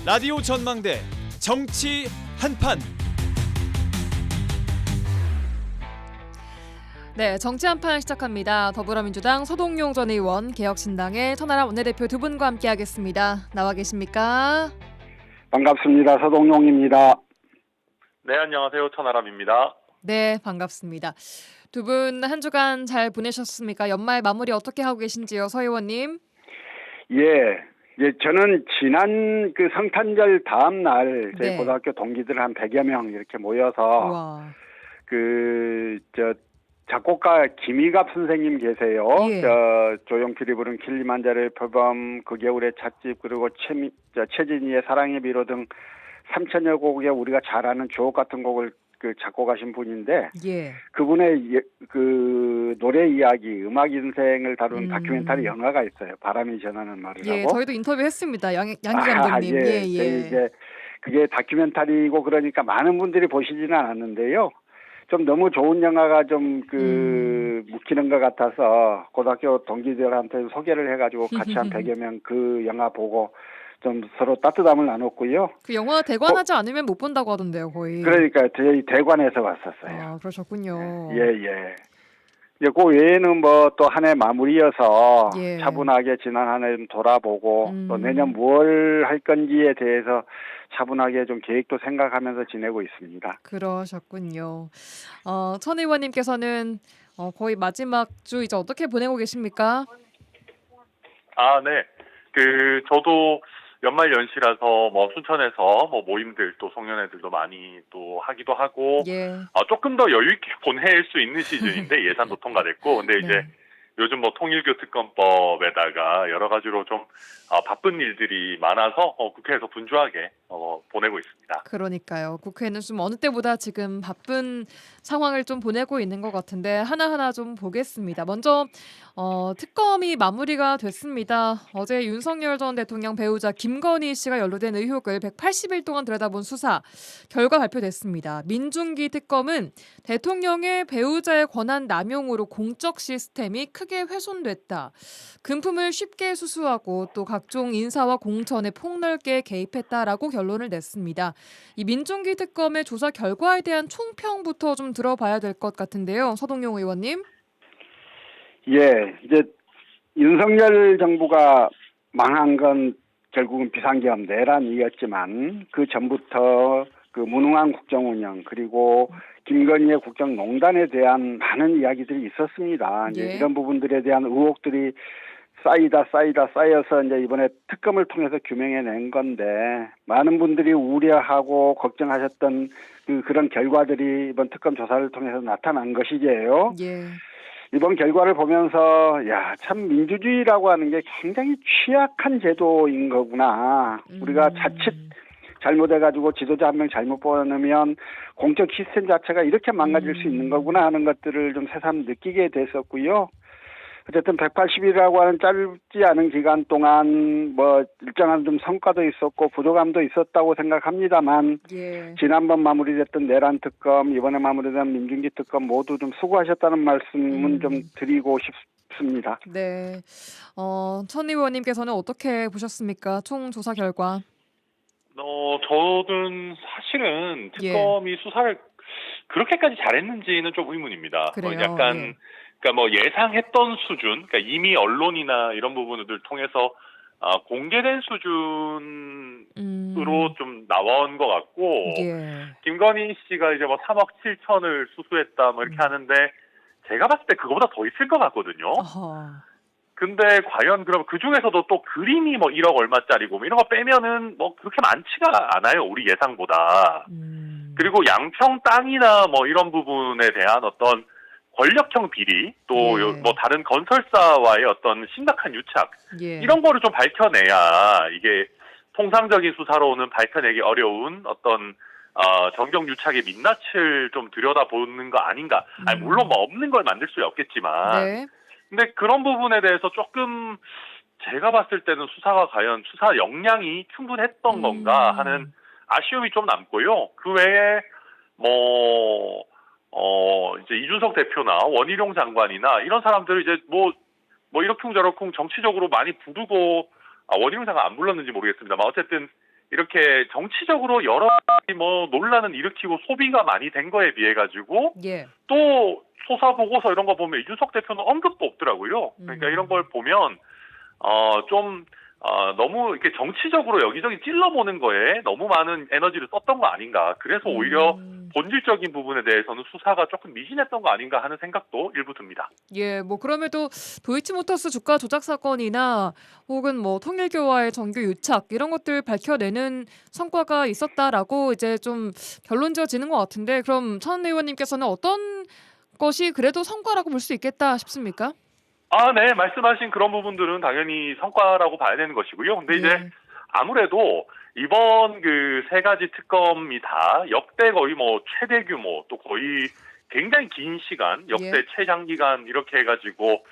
라디오 전망대 정치 한판. 네, 정치 한판 시작합니다. 더불어민주당 서동용 전 의원, 개혁신당의 천하람 원내대표 두 분과 함께하겠습니다. 나와 계십니까? 반갑습니다. 서동용입니다. 네, 안녕하세요. 천하람입니다. 네, 반갑습니다. 두 분 한 주간 잘 보내셨습니까? 연말 마무리 어떻게 하고 계신지요, 서 의원님? 예, 저는 지난 그 성탄절 다음 날 저희 네. 고등학교 동기들 한 100여 명 이렇게 모여서 와, 작곡가 김희갑 선생님 계세요. 예. 조용필이 부른 킬리만자로의 표범, 그 겨울의 찻집, 그리고 최진희의 사랑의 미로 등 3천여 곡의 우리가 잘 아는 주옥 같은 곡을 작곡하신 분인데, 예. 그분의 노래 이야기, 음악 인생을 다룬 다큐멘터리 영화가 있어요. 바람이 전하는 말을 예, 하고. 저희도 인터뷰했습니다. 양희 감독님. 예. 이제 그게 다큐멘터리고 그러니까 많은 분들이 보시지는 않았는데요. 좀 너무 좋은 영화가 좀 묵히는 것 같아서 고등학교 동기들한테 소개를 해가지고 같이 한 100여 명 그 영화 보고 좀 서로 따뜻함을 나눴고요. 그 영화 대관하지 않으면 못 본다고 하던데요, 거의. 그러니까 저희 대관에서 왔었어요. 아, 그러셨군요. 예. 이제 그 외에는 뭐 또 한 해 마무리여서 예. 차분하게 지난 한 해 좀 돌아보고 또 내년 뭘 할 건지에 대해서 차분하게 좀 계획도 생각하면서 지내고 있습니다. 그러셨군요. 천 의원님께서는 거의 마지막 주 이제 어떻게 보내고 계십니까? 아, 네. 저도 연말 연시라서 뭐 순천에서 뭐 모임들 또 송년회들도 많이 또 하기도 하고 예. 조금 더 여유 있게 보낼 수 있는 시즌인데 예산도 통과됐고 근데 이제 네. 요즘 뭐 통일교 특검법에다가 여러 가지로 좀 바쁜 일들이 많아서 국회에서 분주하게 보내고 있습니다. 그러니까요. 국회는 좀 어느 때보다 지금 바쁜 상황을 좀 보내고 있는 것 같은데 하나하나 좀 보겠습니다. 먼저 특검이 마무리가 됐습니다. 어제 윤석열 전 대통령 배우자 김건희 씨가 연루된 의혹을 180일 동안 들여다본 수사 결과 발표됐습니다. 민중기 특검은 대통령의 배우자의 권한 남용으로 공적 시스템이 크게 훼손됐다. 금품을 쉽게 수수하고 또 각종 인사와 공천에 폭넓게 개입했다라고 결론을 냈습니다. 이 민중기 특검의 조사 결과에 대한 총평부터 좀 들어봐야 될 것 같은데요. 서동용 의원님. 예, 이제 윤석열 정부가 망한 건 결국은 비상계엄 내란이었지만 그 전부터 그 무능한 국정운영 그리고 김건희의 국정농단에 대한 많은 이야기들이 있었습니다. 이제 예. 이런 부분들에 대한 의혹들이 쌓여서 이제 이번에 특검을 통해서 규명해낸 건데 많은 분들이 우려하고 걱정하셨던 그런 결과들이 이번 특검 조사를 통해서 나타난 것이지요. 예. 이번 결과를 보면서 참 민주주의라고 하는 게 굉장히 취약한 제도인 거구나. 우리가 자칫 잘못해가지고 지도자 한 명 잘못 뽑아놓으면 공적 시스템 자체가 이렇게 망가질 수 있는 거구나 하는 것들을 좀 새삼 느끼게 됐었고요. 어쨌든 180일이라고 하는 짧지 않은 기간 동안 뭐 일정한 좀 성과도 있었고 부족함도 있었다고 생각합니다만 예. 지난번 마무리됐던 내란 특검, 이번에 마무리된 민중기 특검 모두 좀 수고하셨다는 말씀은 좀 드리고 싶습니다. 네. 천 의원님께서는 어떻게 보셨습니까? 총 조사 결과. 저는 사실은 특검이 수사를 그렇게까지 잘했는지는 좀 의문입니다. 그래요. 약간 그러니까 뭐 예상했던 수준, 그러니까 이미 언론이나 이런 부분을 통해서 공개된 수준으로 좀 나온 것 같고, 예. 김건희 씨가 이제 뭐 3억 7천을 수수했다 뭐 이렇게 하는데 제가 봤을 때 그거보다 더 있을 것 같거든요. 어허. 근데 과연 그럼 그 중에서도 또 그림이 뭐 1억 얼마짜리고 뭐 이런 거 빼면은 뭐 그렇게 많지가 않아요, 우리 예상보다. 그리고 양평 땅이나 뭐 이런 부분에 대한 어떤 권력형 비리 또 뭐 다른 건설사와의 어떤 심각한 유착 이런 거를 좀 밝혀내야 이게 통상적인 수사로는 밝혀내기 어려운 어떤 정경 유착의 민낯을 좀 들여다보는 거 아닌가. 아니, 물론 뭐 없는 걸 만들 수 없겠지만 네. 근데 그런 부분에 대해서 조금 제가 봤을 때는 수사가 과연 수사 역량이 충분했던 건가 하는 아쉬움이 좀 남고요. 그 외에 이제 이준석 대표나 원희룡 장관이나 이런 사람들을 이제 뭐 이러쿵저러쿵 정치적으로 많이 부르고 원희룡 장관 안 불렀는지 모르겠습니다만 어쨌든 이렇게 정치적으로 여러 가지 뭐 논란을 일으키고 소비가 많이 된 거에 비해 가지고 예. 또 조사 보고서 이런 거 보면 이준석 대표는 언급도 없더라고요. 그러니까 이런 걸 보면 좀 너무 이렇게 정치적으로 여기저기 찔러보는 거에 너무 많은 에너지를 썼던 거 아닌가. 그래서 오히려 본질적인 부분에 대해서는 수사가 조금 미진했던 거 아닌가 하는 생각도 일부 듭니다. 예, 뭐 그럼에도 도이치모터스 주가 조작 사건이나 혹은 뭐 통일교와의 정규 유착 이런 것들 밝혀내는 성과가 있었다라고 이제 좀 결론 지어지는 것 같은데 그럼 천 의원님께서는 어떤 것이 그래도 성과라고 볼 수 있겠다 싶습니까? 네, 말씀하신 그런 부분들은 당연히 성과라고 봐야 되는 것이고요. 근데 이제 아무래도 이번 그 세 가지 특검이 다 역대 거의 뭐 최대 규모 또 거의 굉장히 긴 시간, 역대 최장기간 이렇게 해가지고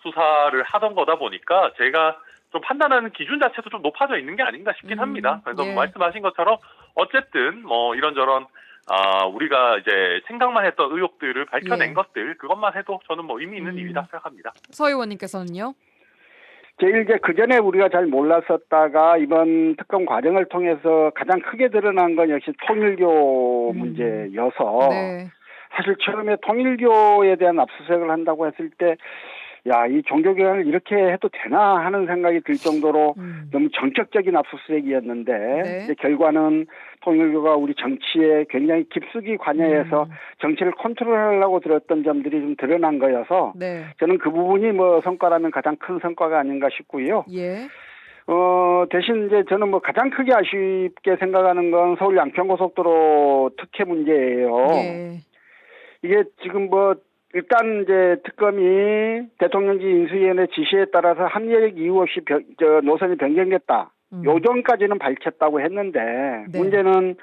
수사를 하던 거다 보니까 제가 좀 판단하는 기준 자체도 좀 높아져 있는 게 아닌가 싶긴 합니다. 그래서 말씀하신 것처럼 어쨌든 뭐 이런저런 우리가 이제 생각만 했던 의혹들을 밝혀낸 것들 그것만 해도 저는 뭐 의미 있는 일이다 생각합니다. 서 의원님께서는요? 제일 이제 그 전에 우리가 잘 몰랐었다가 이번 특검 과정을 통해서 가장 크게 드러난 건 역시 통일교 문제여서 사실 처음에 통일교에 대한 압수수색을 한다고 했을 때 야, 이 종교개혁을 이렇게 해도 되나 하는 생각이 들 정도로 너무 정적적인 압수수색이었는데 이제 결과는 통일교가 우리 정치에 굉장히 깊숙이 관여해서 정치를 컨트롤하려고 들었던 점들이 좀 드러난 거여서 저는 그 부분이 뭐 성과라면 가장 큰 성과가 아닌가 싶고요. 대신 이제 저는 뭐 가장 크게 아쉽게 생각하는 건 서울 양평고속도로 특혜 문제예요. 이게 지금 뭐 일단 이제 특검이 대통령직 인수위원회 지시에 따라서 합리적 이유 없이 노선이 변경됐다. 요전까지는 밝혔다고 했는데 문제는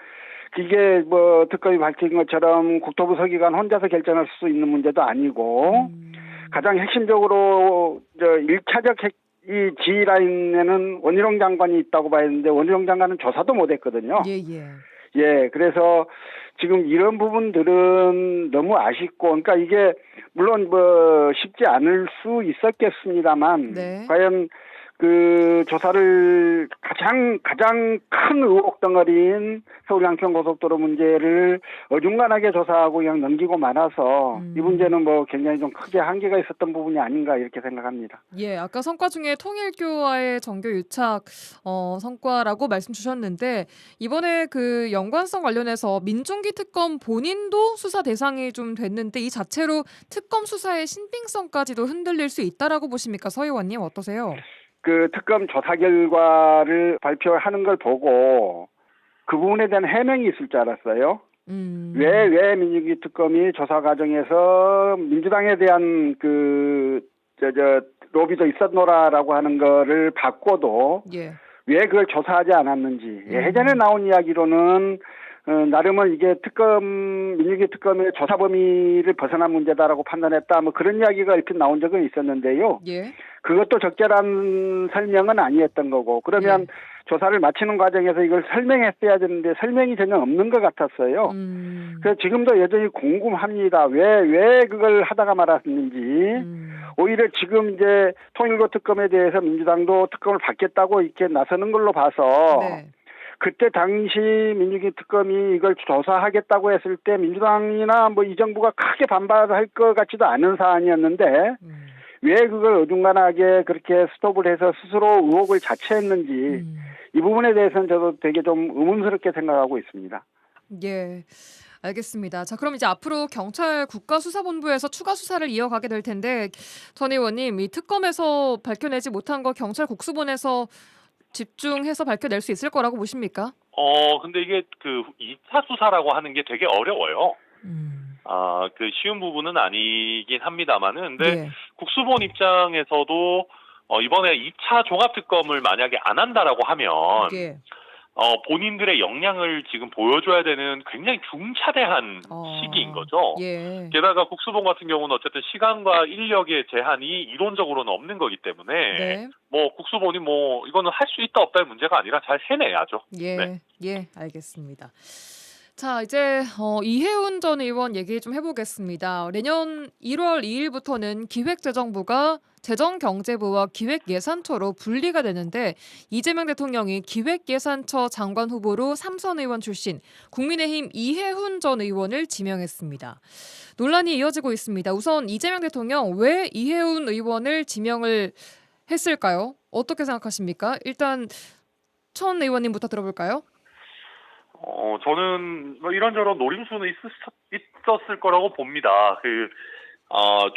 이게 뭐 특검이 밝힌 것처럼 국토부 서기관 혼자서 결정할 수 있는 문제도 아니고 가장 핵심적으로 1차적 이 G라인에는 원희룡 장관이 있다고 봐야 되는데 원희룡 장관은 조사도 못했거든요. 그래서 지금 이런 부분들은 너무 아쉽고, 그러니까 이게 물론 뭐 쉽지 않을 수 있었겠습니다만, 과연 그 조사를 가장 큰 의혹 덩어리인 서울 양평고속도로 문제를 어중간하게 조사하고 그냥 넘기고 말아서 이 문제는 뭐 굉장히 좀 크게 한계가 있었던 부분이 아닌가 이렇게 생각합니다. 아까 성과 중에 통일교와의 정교 유착 성과라고 말씀 주셨는데 이번에 그 연관성 관련해서 민중기 특검 본인도 수사 대상이 좀 됐는데 이 자체로 특검 수사의 신빙성까지도 흔들릴 수 있다라고 보십니까? 서 의원님 어떠세요? 그 특검 조사 결과를 발표하는 걸 보고 그 부분에 대한 해명이 있을 줄 알았어요. 왜 민중기 특검이 조사 과정에서 민주당에 대한 로비도 있었노라라고 하는 거를 받고도 왜 그걸 조사하지 않았는지. 예전에 나온 이야기로는 나름은 이게 민중기 특검의 조사 범위를 벗어난 문제다라고 판단했다. 뭐 그런 이야기가 이렇게 나온 적은 있었는데요. 그것도 적절한 설명은 아니었던 거고. 그러면 조사를 마치는 과정에서 이걸 설명했어야 되는데 설명이 전혀 없는 것 같았어요. 그래서 지금도 여전히 궁금합니다. 왜 그걸 하다가 말았는지. 오히려 지금 이제 통일교 특검에 대해서 민주당도 특검을 받겠다고 이렇게 나서는 걸로 봐서 그때 당시 민중기 특검이 이걸 조사하겠다고 했을 때 민주당이나 뭐 이 정부가 크게 반발할 것 같지도 않은 사안이었는데 왜 그걸 어중간하게 그렇게 스톱을 해서 스스로 의혹을 자체했는지 이 부분에 대해서는 저도 되게 좀 의문스럽게 생각하고 있습니다. 알겠습니다. 자, 그럼 이제 앞으로 경찰 국가수사본부에서 추가 수사를 이어가게 될 텐데 전 의원님, 이 특검에서 밝혀내지 못한 거 경찰 국수본에서 집중해서 밝혀낼 수 있을 거라고 보십니까? 근데 이게 그 2차 수사라고 하는 게 되게 어려워요. 그 쉬운 부분은 아니긴 합니다만은, 근데 국수본 입장에서도 이번에 2차 종합특검을 만약에 안 한다라고 하면 본인들의 역량을 지금 보여줘야 되는 굉장히 중차대한 시기인 거죠. 게다가 국수본 같은 경우는 어쨌든 시간과 인력의 제한이 이론적으로는 없는 거기 때문에 뭐 국수본이 뭐 이거는 할 수 있다 없다의 문제가 아니라 잘 해내야죠. 알겠습니다. 자, 이제 이해운 전 의원 얘기 좀 해보겠습니다. 내년 1월 2일부터는 기획재정부가 재정경제부와 기획예산처로 분리가 되는데 이재명 대통령이 기획예산처 장관 후보로 삼선 의원 출신 국민의힘 이해훈 전 의원을 지명했습니다. 논란이 이어지고 있습니다. 우선 이재명 대통령 왜 이해훈 의원을 지명을 했을까요? 어떻게 생각하십니까? 일단 천 의원님부터 들어볼까요? 저는 뭐 이런저런 노림수는 있었을 거라고 봅니다.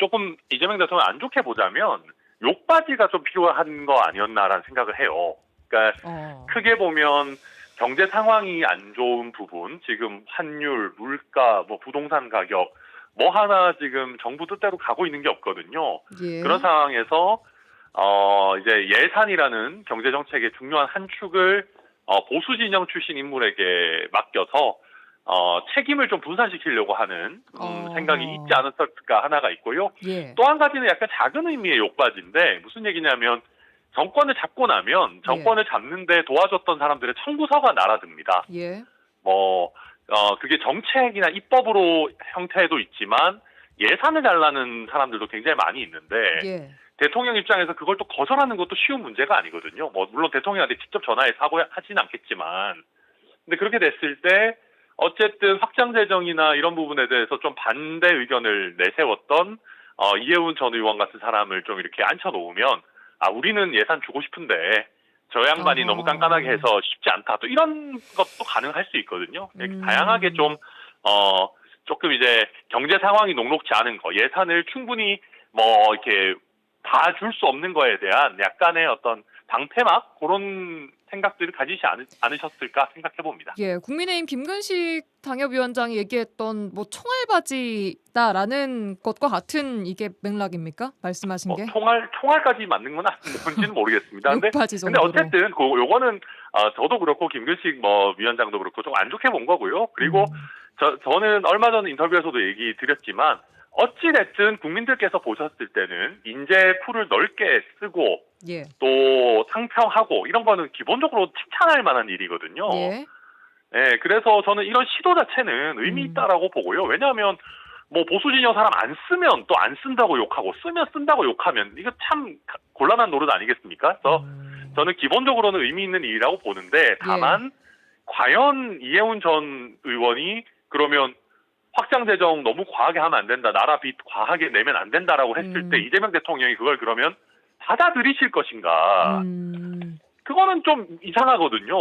조금 이재명 대통령 안 좋게 보자면 욕바지가 좀 필요한 거 아니었나라는 생각을 해요. 그러니까 크게 보면 경제 상황이 안 좋은 부분, 지금 환율, 물가, 뭐 부동산 가격, 뭐 하나 지금 정부 뜻대로 가고 있는 게 없거든요. 예. 그런 상황에서 이제 예산이라는 경제 정책의 중요한 한 축을 보수 진영 출신 인물에게 맡겨서 책임을 좀 분산시키려고 하는 생각이 있지 않았을까 하나가 있고요. 예. 또 한 가지는 약간 작은 의미의 욕받인데 무슨 얘기냐면 정권을 잡고 나면 정권을 잡는데 도와줬던 사람들의 청구서가 날아듭니다. 예. 그게 정책이나 입법으로 형태도 있지만 예산을 달라는 사람들도 굉장히 많이 있는데 예. 대통령 입장에서 그걸 또 거절하는 것도 쉬운 문제가 아니거든요. 물론 대통령한테 직접 전화해서 하진 않겠지만, 근데 그렇게 됐을 때 어쨌든 확장 재정이나 이런 부분에 대해서 좀 반대 의견을 내세웠던 이해훈 전 의원 같은 사람을 좀 이렇게 앉혀놓으면 우리는 예산 주고 싶은데 저 양반이 너무 깐깐하게 해서 쉽지 않다. 또 이런 것도 가능할 수 있거든요. 다양하게 좀 조금 이제 경제 상황이 녹록지 않은 거, 예산을 충분히 이렇게 다 줄 수 없는 거에 대한 약간의 어떤 방패막 그런 생각들을 가지지 않으셨을까 생각해 봅니다. 예, 국민의힘 김근식 당협위원장이 얘기했던 뭐 총알바지다라는 것과 같은 이게 맥락입니까? 말씀하신 게? 총알까지 맞는 건 뭔지는 모르겠습니다. 욕바지 근데 정도로. 어쨌든 요거는 저도 그렇고 김근식 위원장도 그렇고 좀 안 좋게 본 거고요. 그리고 저는 얼마 전 인터뷰에서도 얘기 드렸지만 어찌됐든 국민들께서 보셨을 때는 인재 풀을 넓게 쓰고 예. 또 상평하고 이런 거는 기본적으로 칭찬할 만한 일이거든요. 예. 네, 그래서 저는 이런 시도 자체는 의미 있다라고 보고요. 왜냐하면 뭐 보수 진영 사람 안 쓰면 또 안 쓴다고 욕하고 쓰면 쓴다고 욕하면 이거 참 곤란한 노릇 아니겠습니까? 그래서 저는 기본적으로는 의미 있는 일이라고 보는데 다만 과연 이해훈 전 의원이 그러면 확장 재정 너무 과하게 하면 안 된다. 나라 빚 과하게 내면 안 된다라고 했을 때 이재명 대통령이 그걸 그러면 받아들이실 것인가? 그거는 좀 이상하거든요.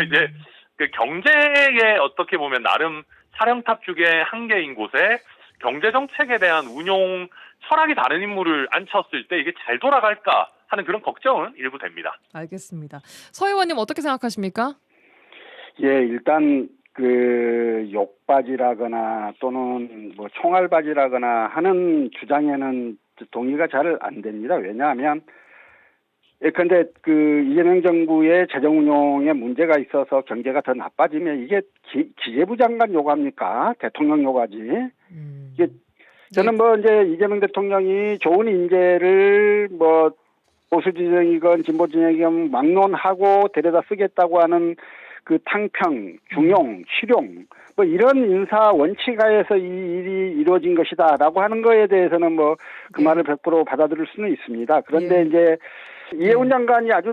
이제 그 경제에 어떻게 보면 나름 사령탑 중에 한계인 곳에 경제 정책에 대한 운용 철학이 다른 인물을 앉혔을 때 이게 잘 돌아갈까 하는 그런 걱정은 일부 됩니다. 알겠습니다. 서 의원님 어떻게 생각하십니까? 예, 일단 그 욕바지라거나 또는 뭐 총알바지라거나 하는 주장에는 동의가 잘 안 됩니다. 왜냐하면 예컨대 그 이재명 정부의 재정 운용에 문제가 있어서 경제가 더 나빠지면 이게 기재부 장관 요구합니까? 대통령 요구하지. 이게 저는 뭐 이제 이재명 대통령이 좋은 인재를 뭐 보수 진영이건 진보 진영이건 막론하고 데려다 쓰겠다고 하는 그 탕평, 중용, 실용 뭐 이런 인사 원칙하에서 이 일이 이루어진 것이다라고 하는 거에 대해서는 뭐 그 말을 100% 받아들일 수는 있습니다. 그런데 이제 이해훈 장관이 아주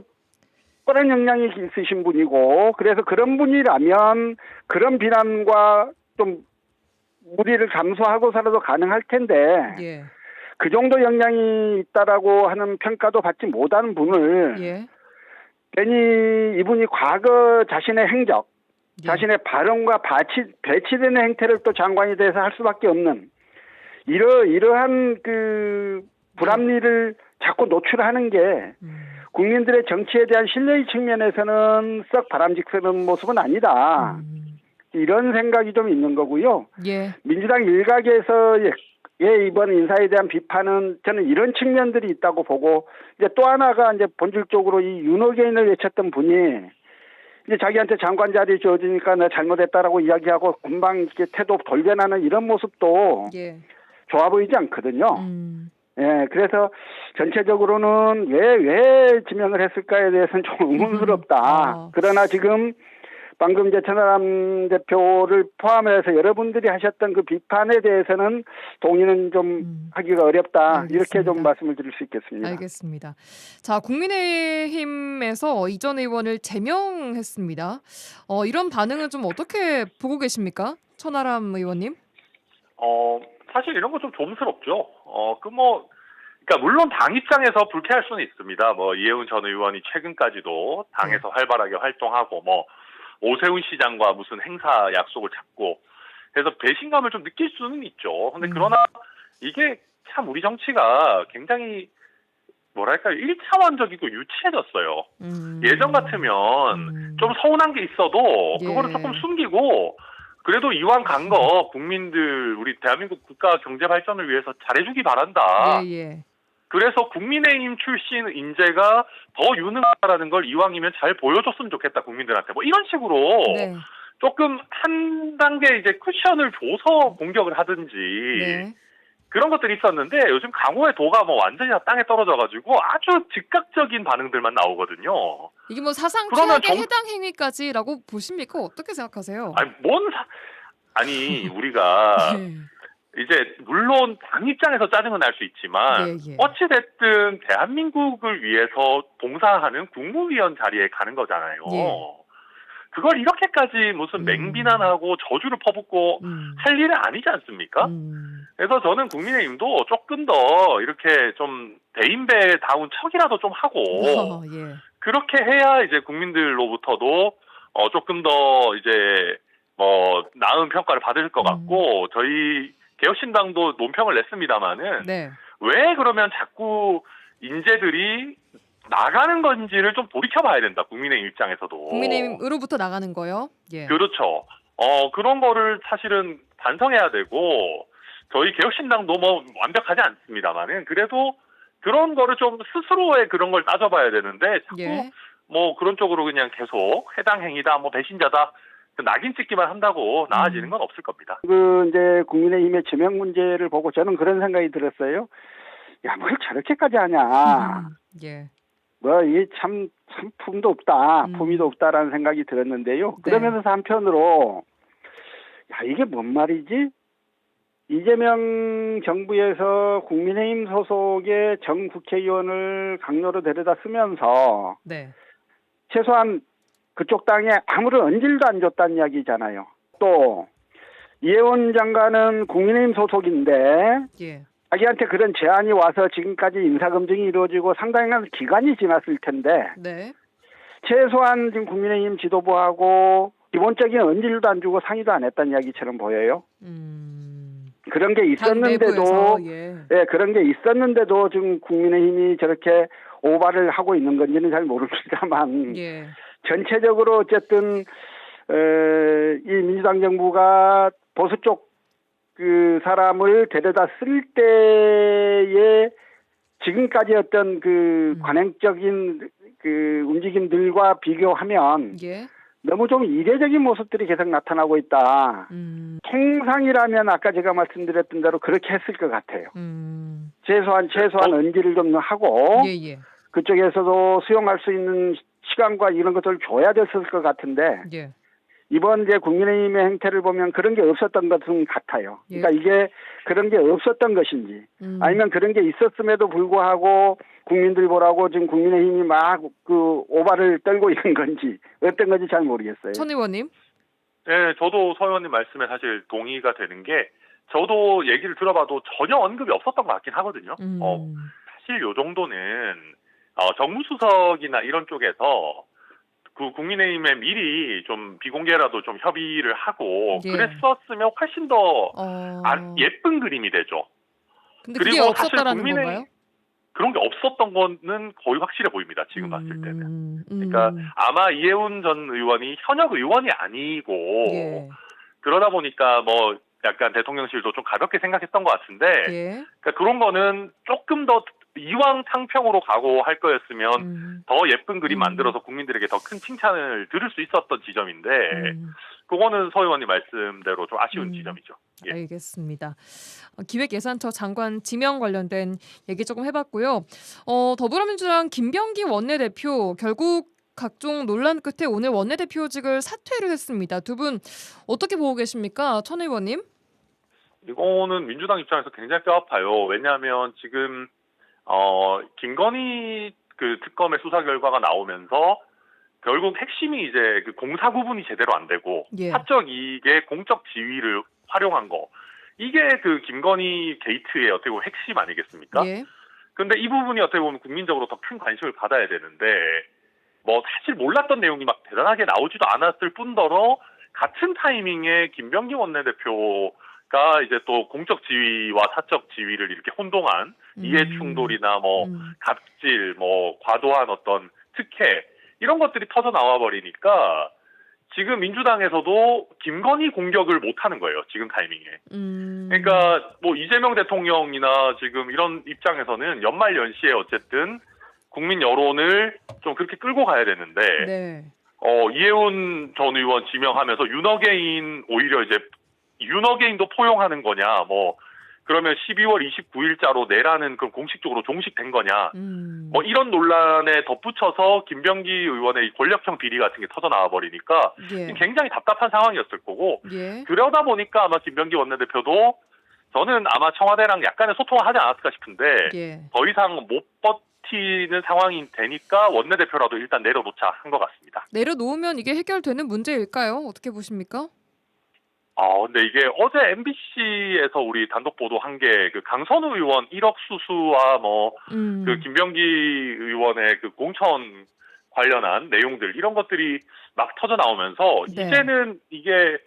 뻔한 역량이 있으신 분이고 그래서 그런 분이라면 그런 비난과 좀 무리를 감수하고서라도 가능할 텐데 그 정도 역량이 있다라고 하는 평가도 받지 못하는 분을 괜히 이분이 과거 자신의 행적, 자신의 발언과 배치되는 행태를 또 장관이 돼서 할 수밖에 없는 이러한 그 불합리를 자꾸 노출하는 게 국민들의 정치에 대한 신뢰의 측면에서는 썩 바람직스러운 모습은 아니다. 이런 생각이 좀 있는 거고요. 민주당 일각에서의 이번 인사에 대한 비판은 저는 이런 측면들이 있다고 보고 이제 또 하나가 이제 본질적으로 이 윤호개인을 외쳤던 분이 이제 자기한테 장관 자리 주어지니까 내가 잘못했다라고 이야기하고 금방 이렇게 태도 돌변하는 이런 모습도 좋아 보이지 않거든요. 예, 그래서 전체적으로는 왜 지명을 했을까에 대해서는 좀 의문스럽다. 그러나 지금 방금 이제 천하람 대표를 포함해서 여러분들이 하셨던 그 비판에 대해서는 동의는 좀 하기가 어렵다. 알겠습니다. 이렇게 좀 말씀을 드릴 수 있겠습니다. 알겠습니다. 자, 국민의힘에서 이 전 의원을 제명했습니다. 이런 반응은 좀 어떻게 보고 계십니까? 천하람 의원님? 사실 이런 거 좀 조심스럽죠. 그러니까 물론 당 입장에서 불쾌할 수는 있습니다. 이해운 전 의원이 최근까지도 당에서 활발하게 활동하고 오세훈 시장과 무슨 행사 약속을 잡고 해서 배신감을 좀 느낄 수는 있죠. 근데 그러나 이게 참 우리 정치가 굉장히 뭐랄까요, 1차원적이고 유치해졌어요. 예전 같으면 좀 서운한 게 있어도 그거를 조금 숨기고 그래도 이왕 간 거 국민들 우리 대한민국 국가 경제 발전을 위해서 잘해주기 바란다. 그래서 국민의힘 출신 인재가 더 유능하다라는 걸 이왕이면 잘 보여줬으면 좋겠다 국민들한테 이런 식으로 조금 한 단계 이제 쿠션을 줘서 공격을 하든지 그런 것들이 있었는데 요즘 강호의 도가 완전히 다 땅에 떨어져가지고 아주 즉각적인 반응들만 나오거든요. 이게 사상 최악의 해당 행위까지라고 보십니까? 어떻게 생각하세요? 아니 우리가 이제 물론 당 입장에서 짜증은 날 수 있지만 어찌 됐든 대한민국을 위해서 봉사하는 국무위원 자리에 가는 거잖아요. 그걸 이렇게까지 무슨 맹비난하고 저주를 퍼붓고 할 일은 아니지 않습니까? 그래서 저는 국민의힘도 조금 더 이렇게 좀 대인배다운 척이라도 좀 하고 그렇게 해야 이제 국민들로부터도 조금 더 이제 나은 평가를 받을 것 같고 저희 개혁신당도 논평을 냈습니다마는 왜 그러면 자꾸 인재들이 나가는 건지를 좀 돌이켜봐야 된다. 국민의힘 입장에서도. 국민의힘으로부터 나가는 거요? 그렇죠. 그런 거를 사실은 반성해야 되고 저희 개혁신당도 완벽하지 않습니다만은 그래도 그런 거를 좀 스스로의 그런 걸 따져봐야 되는데 자꾸 그런 쪽으로 그냥 계속 해당 행위다, 배신자다. 낙인 찍기만 한다고 나아지는 건 없을 겁니다. 이제 국민의힘의 제명 문제를 보고 저는 그런 생각이 들었어요. 야, 뭘 저렇게까지 하냐. 이게 참 품도 없다, 품위도 없다라는 생각이 들었는데요. 그러면서 한편으로 이게 뭔 말이지? 이재명 정부에서 국민의힘 소속의 전 국회의원을 강요로 데려다 쓰면서 최소한 그쪽 땅에 아무런 언질도 안 줬다는 이야기잖아요. 또 이해원 장관은 국민의힘 소속인데 자기한테 그런 제안이 와서 지금까지 인사검증이 이루어지고 상당한 기간이 지났을 텐데 최소한 지금 국민의힘 지도부하고 기본적인 언질도 안 주고 상의도 안 했다는 이야기처럼 보여요. 그런 게 있었는데도 그런 게 있었는데도 지금 국민의힘이 저렇게 오바를 하고 있는 건지는 잘 모릅니다만 전체적으로 어쨌든 이 민주당 정부가 보수 쪽 그 사람을 데려다 쓸 때의 지금까지 어떤 그 관행적인 그 움직임들과 비교하면 너무 좀 이례적인 모습들이 계속 나타나고 있다. 통상이라면 아까 제가 말씀드렸던 대로 그렇게 했을 것 같아요. 최소한 언지를 좀 하고 그쪽에서도 수용할 수 있는 시간과 이런 것들을 줘야 됐을 것 같은데 이번 이제 국민의힘의 행태를 보면 그런 게 없었던 것은 같아요. 그러니까 이게 그런 게 없었던 것인지 아니면 그런 게 있었음에도 불구하고 국민들 보라고 지금 국민의힘이 막 그 오바를 떨고 있는 건지 어떤 건지 잘 모르겠어요. 천 의원님? 네, 저도 서 의원님 말씀에 사실 동의가 되는 게 저도 얘기를 들어봐도 전혀 언급이 없었던 것 같긴 하거든요. 사실 요 정도는 정무수석이나 이런 쪽에서 그 국민의힘에 미리 좀 비공개라도 좀 협의를 하고 그랬었으면 훨씬 더 예쁜 그림이 되죠. 근데 그게 없었다라는 건가요? 그런 게 없었던 거는 거의 확실해 보입니다. 지금 봤을 때는. 그러니까 아마 이해운 전 의원이 현역 의원이 아니고 그러다 보니까 약간 대통령실도 좀 가볍게 생각했던 것 같은데 그러니까 그런 거는 조금 더 이왕 탕평으로 가고 할 거였으면 더 예쁜 그림 만들어서 국민들에게 더 큰 칭찬을 들을 수 있었던 지점인데 그거는 서 의원님 말씀대로 좀 아쉬운 지점이죠. 알겠습니다. 기획예산처 장관 지명 관련된 얘기 조금 해봤고요. 더불어민주당 김병기 원내대표 결국 각종 논란 끝에 오늘 원내대표직을 사퇴를 했습니다. 두 분 어떻게 보고 계십니까? 천 의원님? 이거는 민주당 입장에서 굉장히 뼈아파요. 왜냐하면 지금 김건희 그 특검의 수사 결과가 나오면서 결국 핵심이 이제 그 공사 구분이 제대로 안 되고 예. 사적 이익의 공적 지위를 활용한 거, 이게 그 김건희 게이트의 어떻게 보면 핵심 아니겠습니까? 예. 근데 이 부분이 어떻게 보면 국민적으로 더 큰 관심을 받아야 되는데, 뭐 사실 몰랐던 내용이 막 대단하게 나오지도 않았을 뿐더러 같은 타이밍에 김병기 원내대표가 이제 또 공적 지위와 사적 지위를 이렇게 혼동한 이해 충돌이나 뭐 갑질, 뭐 과도한 어떤 특혜, 이런 것들이 터져 나와 버리니까 지금 민주당에서도 김건희 공격을 못 하는 거예요, 지금 타이밍에. 그러니까 뭐 이재명 대통령이나 지금 이런 입장에서는 연말 연시에 어쨌든 국민 여론을 좀 그렇게 끌고 가야 되는데, 네. 이해운 전 의원 지명하면서 윤어게인, 오히려 이제 윤어게인도 포용하는 거냐, 뭐 그러면 12월 29일자로 내라는 그런 공식적으로 종식된 거냐, 뭐 이런 논란에 덧붙여서 김병기 의원의 이 권력형 비리 같은 게 터져 나와 버리니까 예. 굉장히 답답한 상황이었을 거고, 예. 그러다 보니까 아마 김병기 원내대표도 저는 아마 청와대랑 약간의 소통을 하지 않았을까 싶은데, 예. 더 이상 못 버티는 상황이 되니까 원내대표라도 일단 내려놓자 한 것 같습니다. 내려놓으면 이게 해결되는 문제일까요? 어떻게 보십니까? 근데 이게 어제 MBC에서 우리 단독 보도한 게 그 강선우 의원 1억 수수와 뭐 그 김병기 의원의 그 공천 관련한 내용들, 이런 것들이 막 터져 나오면서 네. 이제는 이게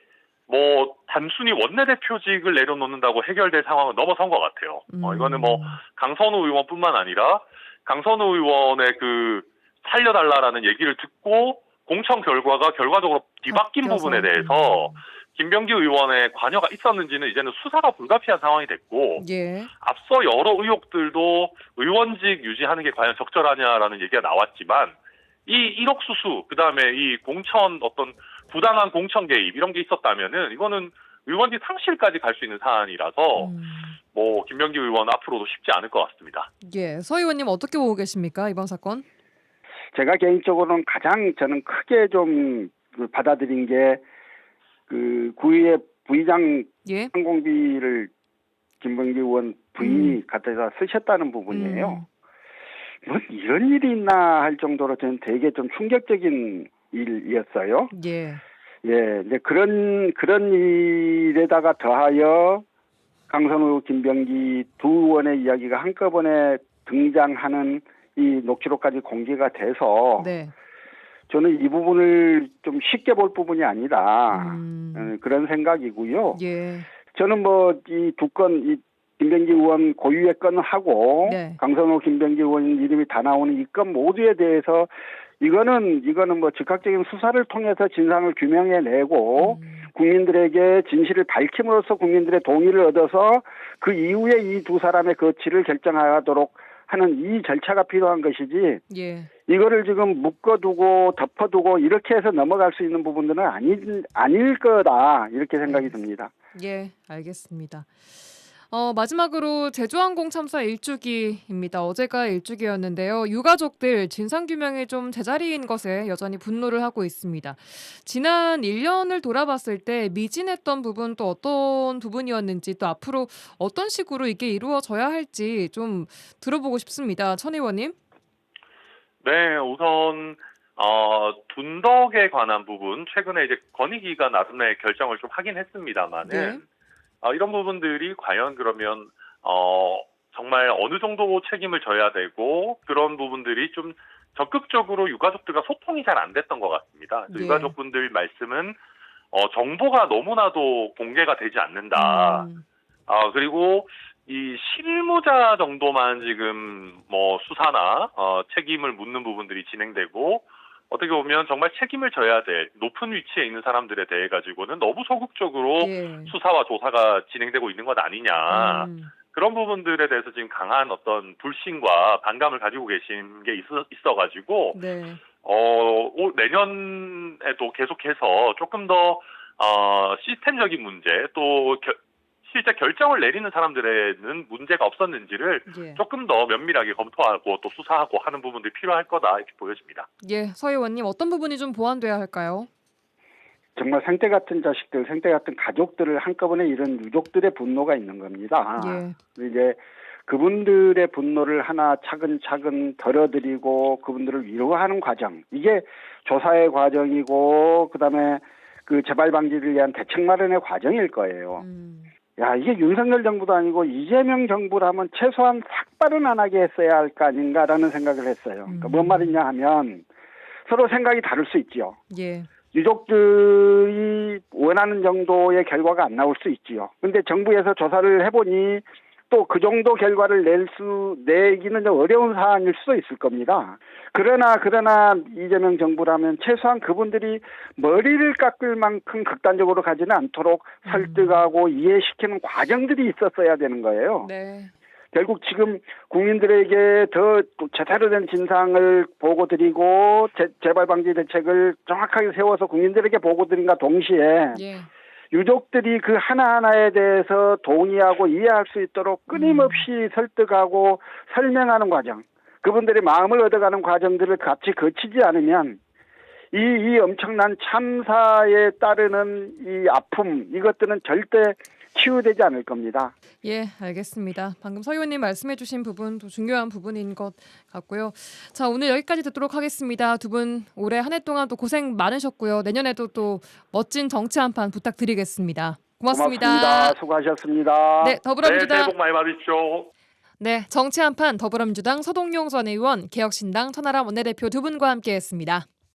뭐 단순히 원내대표직을 내려놓는다고 해결될 상황은 넘어선 것 같아요. 이거는 뭐 강선우 의원뿐만 아니라 강선우 의원의 그 살려달라라는 얘기를 듣고 공천 결과가 결과적으로 뒤바뀐 바뀌어서. 부분에 대해서 김병기 의원의 관여가 있었는지는 이제는 수사가 불가피한 상황이 됐고, 예. 앞서 여러 의혹들도 의원직 유지하는 게 과연 적절하냐라는 얘기가 나왔지만, 이 1억 수수, 그다음에 이 공천 어떤 부당한 공천 개입, 이런 게 있었다면은 이거는 의원직 상실까지 갈 수 있는 사안이라서 뭐 김병기 의원 앞으로도 쉽지 않을 것 같습니다. 예. 서 의원님 어떻게 보고 계십니까? 이번 사건? 제가 개인적으로는 가장 저는 크게 좀 받아들인 게 그 구의회 부의장 예. 항공비를 김병기 의원 부인이 갖다가 쓰셨다는 부분이에요. 뭐 이런 일이 있나 할 정도로 저는 되게 좀 충격적인 일이었어요. 예. 예, 이제 그런 일에다가 더하여 강선우, 김병기 두 의원의 이야기가 한꺼번에 등장하는 이 녹취록까지 공개가 돼서 네. 저는 이 부분을 좀 쉽게 볼 부분이 아니다. 그런 생각이고요. 예. 저는 뭐 이 두 건, 이 김병기 의원 고유의 건하고 네. 강선호, 김병기 의원 이름이 다 나오는 이 건 모두에 대해서 이거는 뭐 즉각적인 수사를 통해서 진상을 규명해내고 국민들에게 진실을 밝힘으로써 국민들의 동의를 얻어서 그 이후에 이 두 사람의 거취를 결정하도록 하는 이 절차가 필요한 것이지, 예. 이거를 지금 묶어두고 덮어두고 이렇게 해서 넘어갈 수 있는 부분들은 아닐 거다, 이렇게 생각이 듭니다. 예, 알겠습니다. 마지막으로 제주항공 참사 일주기입니다. 어제가 일주기였는데요. 유가족들 진상규명이 좀 제자리인 것에 여전히 분노를 하고 있습니다. 지난 1년을 돌아봤을 때 미진했던 부분 또 어떤 부분이었는지, 또 앞으로 어떤 식으로 이게 이루어져야 할지 좀 들어보고 싶습니다. 천 의원님. 네, 우선 둔덕에 관한 부분, 최근에 이제 권익위가 나름의 결정을 좀 하긴 했습니다만은, 네. 이런 부분들이 과연 그러면 정말 어느 정도 책임을 져야 되고, 그런 부분들이 좀 적극적으로 유가족들과 소통이 잘 안 됐던 것 같습니다. 네. 유가족분들 말씀은 정보가 너무나도 공개가 되지 않는다. 그리고 이 실무자 정도만 지금 뭐 수사나 책임을 묻는 부분들이 진행되고, 어떻게 보면 정말 책임을 져야 될 높은 위치에 있는 사람들에 대해 가지고는 너무 소극적으로 예. 수사와 조사가 진행되고 있는 것 아니냐. 그런 부분들에 대해서 지금 강한 어떤 불신과 반감을 가지고 계신 게 있어가지고, 네. 내년에도 계속해서 조금 더 시스템적인 문제, 또 실제 결정을 내리는 사람들에는 문제가 없었는지를 예. 조금 더 면밀하게 검토하고 또 수사하고 하는 부분들이 필요할 거다 이렇게 보여집니다. 예, 서 의원님 어떤 부분이 좀 보완돼야 할까요? 정말 생태 같은 자식들, 생태 같은 가족들을 한꺼번에 잃은 유족들의 분노가 있는 겁니다. 예. 이제 그분들의 분노를 하나 차근차근 덜어드리고 그분들을 위로하는 과정, 이게 조사의 과정이고 그다음에 그 재발 방지를 위한 대책 마련의 과정일 거예요. 야, 이게 윤석열 정부도 아니고 이재명 정부라면 최소한 삭발은 안 하게 했어야 할 거 아닌가라는 생각을 했어요. 그러니까 뭔 말이냐 하면 서로 생각이 다를 수 있지요. 예. 유족들이 원하는 정도의 결과가 안 나올 수 있지요. 근데 정부에서 조사를 해보니 또 그 정도 결과를 내기는 좀 어려운 사안일 수도 있을 겁니다. 그러나 이재명 정부라면 최소한 그분들이 머리를 깎을 만큼 극단적으로 가지는 않도록 설득하고 이해시키는 과정들이 있었어야 되는 거예요. 네. 결국 지금 국민들에게 더 제대로 된 진상을 보고 드리고 재발 방지 대책을 정확하게 세워서 국민들에게 보고 드린과 동시에 예. 유족들이 그 하나하나에 대해서 동의하고 이해할 수 있도록 끊임없이 설득하고 설명하는 과정, 그분들의 마음을 얻어가는 과정들을 같이 거치지 않으면 이 엄청난 참사에 따르는 이 아픔, 이것들은 절대 치유되지 않을 겁니다. 예, 알겠습니다. 방금 서 의원님 말씀해주신 부분도 중요한 부분인 것 같고요. 자, 오늘 여기까지 듣도록 하겠습니다. 두 분 올해 한 해 동안 또 고생 많으셨고요. 내년에도 또 멋진 정치 한판 부탁드리겠습니다. 고맙습니다. 수고하셨습니다. 네, 네, 더불어민주당. 새해 복 많이 받으십시오. 네, 정치 한판 더불어민주당 서동용 전 의원, 개혁신당 천하람 원내대표 두 분과 함께했습니다.